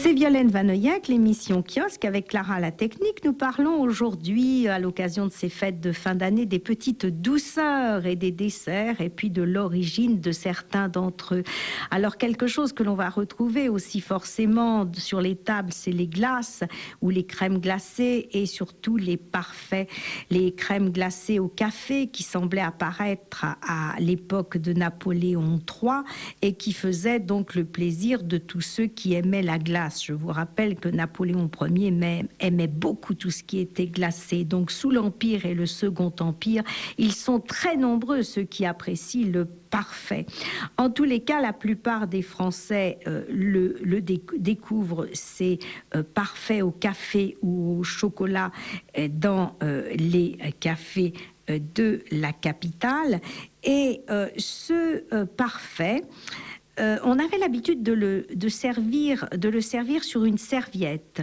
C'est Violaine Vanoyac, l'émission Kiosque avec Clara la Technique. Nous parlons aujourd'hui, à l'occasion de ces fêtes de fin d'année, des petites douceurs et des desserts, et puis de l'origine de certains d'entre eux. Alors, quelque chose que l'on va retrouver aussi forcément sur les tables, c'est les glaces ou les crèmes glacées et surtout les parfaits. Les crèmes glacées au café qui semblaient apparaître à l'époque de Napoléon III et qui faisaient donc le plaisir de tous ceux qui aimaient la glace. Je vous rappelle que Napoléon Ier aimait beaucoup tout ce qui était glacé. Donc sous l'Empire et le Second Empire, ils sont très nombreux ceux qui apprécient le parfait. En tous les cas, la plupart des Français découvrent ces parfaits au café ou au chocolat dans les cafés de la capitale. Et ce parfait, on avait l'habitude de le servir sur une serviette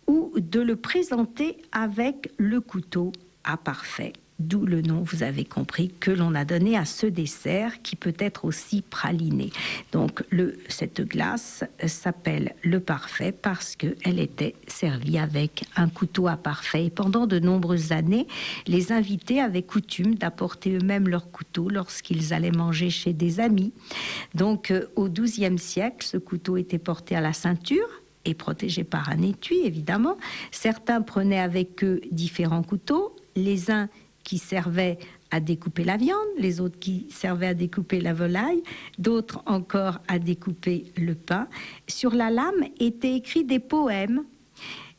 ou de le présenter avec le couteau à parfait. D'où le nom, vous avez compris, que l'on a donné à ce dessert qui peut être aussi praliné. Donc cette glace s'appelle le parfait parce qu'elle était servie avec un couteau à parfait. Et pendant de nombreuses années, les invités avaient coutume d'apporter eux-mêmes leur couteau lorsqu'ils allaient manger chez des amis. Donc au XIIe siècle, ce couteau était porté à la ceinture et protégé par un étui, évidemment. Certains prenaient avec eux différents couteaux, les uns qui servaient à découper la viande, les autres qui servaient à découper la volaille, d'autres encore à découper le pain. Sur la lame étaient écrits des poèmes.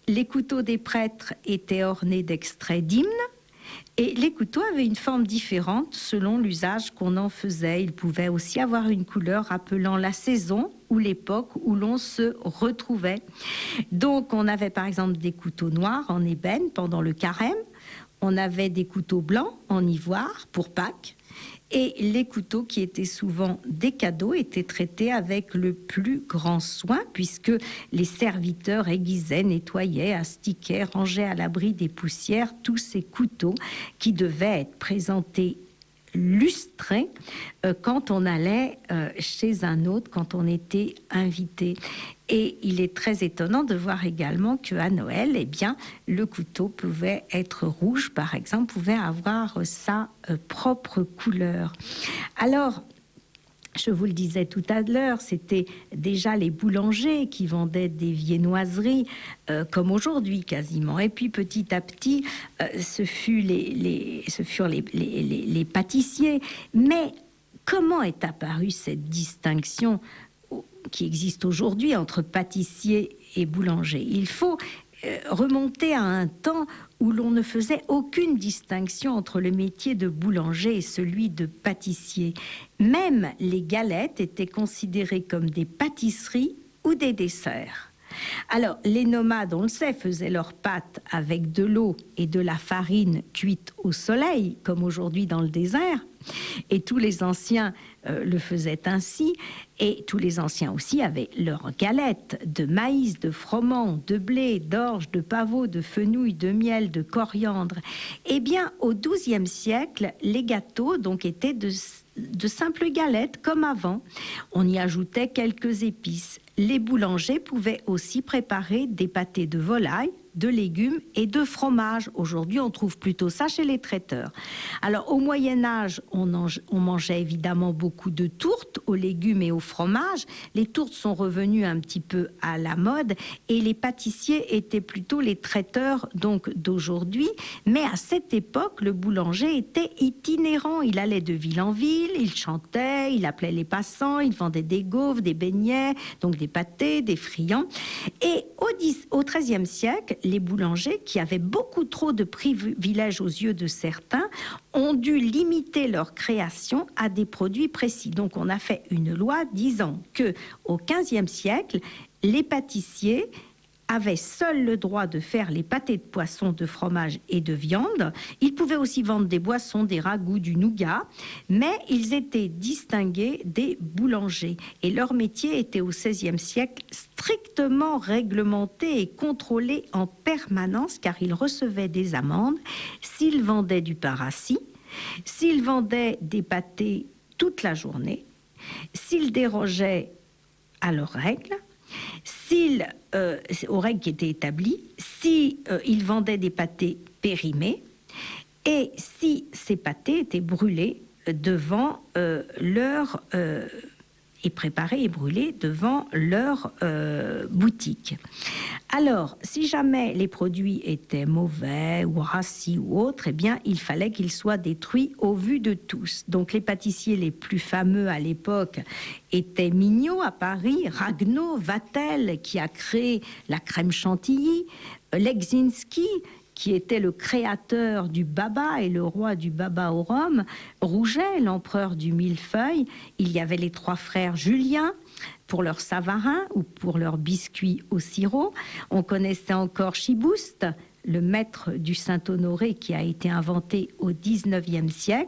Les couteaux des prêtres étaient ornés d'extraits d'hymnes et les couteaux avaient une forme différente selon l'usage qu'on en faisait. Ils pouvaient aussi avoir une couleur rappelant la saison ou l'époque où l'on se retrouvait. Donc on avait par exemple des couteaux noirs en ébène pendant le carême. On avait des couteaux blancs en ivoire pour Pâques et les couteaux qui étaient souvent des cadeaux étaient traités avec le plus grand soin puisque les serviteurs aiguisaient, nettoyaient, astiquaient, rangeaient à l'abri des poussières tous ces couteaux qui devaient être présentés lustrés quand on allait chez un autre, quand on était invité. Et il est très étonnant de voir également qu'à Noël, eh bien, le couteau pouvait être rouge, par exemple, pouvait avoir sa propre couleur. Alors, je vous le disais tout à l'heure, c'était déjà les boulangers qui vendaient des viennoiseries, comme aujourd'hui quasiment. Et puis petit à petit, ce furent les pâtissiers. Mais comment est apparue cette distinction qui existe aujourd'hui entre pâtissier et boulanger? Il faut remonter à un temps où l'on ne faisait aucune distinction entre le métier de boulanger et celui de pâtissier. Même les galettes étaient considérées comme des pâtisseries ou des desserts. Alors, les nomades, on le sait, faisaient leurs pâtes avec de l'eau et de la farine cuite au soleil, comme aujourd'hui dans le désert. Et tous les anciens le faisaient ainsi. Et tous les anciens aussi avaient leurs galettes de maïs, de froment, de blé, d'orge, de pavot, de fenouil, de miel, de coriandre. Eh bien, au XIIe siècle, les gâteaux donc étaient de simples galettes comme avant. On y ajoutait quelques épices. Les boulangers pouvaient aussi préparer des pâtés de volaille, de légumes et de fromage. Aujourd'hui, on trouve plutôt ça chez les traiteurs. Alors, au Moyen-Âge, on mangeait évidemment beaucoup de tourtes aux légumes et au fromage. Les tourtes sont revenues un petit peu à la mode et les pâtissiers étaient plutôt les traiteurs donc d'aujourd'hui. Mais à cette époque, le boulanger était itinérant. Il allait de ville en ville, il chantait, il appelait les passants, il vendait des gaufres, des beignets, donc des pâtés, des friands. Et au XIIIe siècle, les boulangers, qui avaient beaucoup trop de privilèges aux yeux de certains, ont dû limiter leur création à des produits précis. Donc on a fait une loi disant que au XVe siècle, les pâtissiers avaient seuls le droit de faire les pâtés de poisson, de fromage et de viande. Ils pouvaient aussi vendre des boissons, des ragoûts, du nougat, mais ils étaient distingués des boulangers. Et leur métier était au XVIe siècle strictement réglementé et contrôlé en permanence, car ils recevaient des amendes s'ils vendaient du pain rassis, s'ils vendaient des pâtés toute la journée, s'ils dérogeaient à leurs règles, aux règles qui étaient établies, si ils vendaient des pâtés périmés et si ces pâtés étaient brûlés devant et préparés et brûlés devant leur boutique. Alors, si jamais les produits étaient mauvais ou rassis ou autres, eh bien, il fallait qu'ils soient détruits au vu de tous. Donc, les pâtissiers les plus fameux à l'époque étaient Mignot à Paris, Ragueneau, Vatel, qui a créé la crème chantilly, Legzinski, qui était le créateur du baba et le roi du baba au rhum, Rouget, l'empereur du millefeuille. Il y avait les 3 frères Julien pour leur savarin ou pour leurs biscuits au sirop. On connaissait encore Chibouste, le maître du Saint-Honoré qui a été inventé au 19e siècle.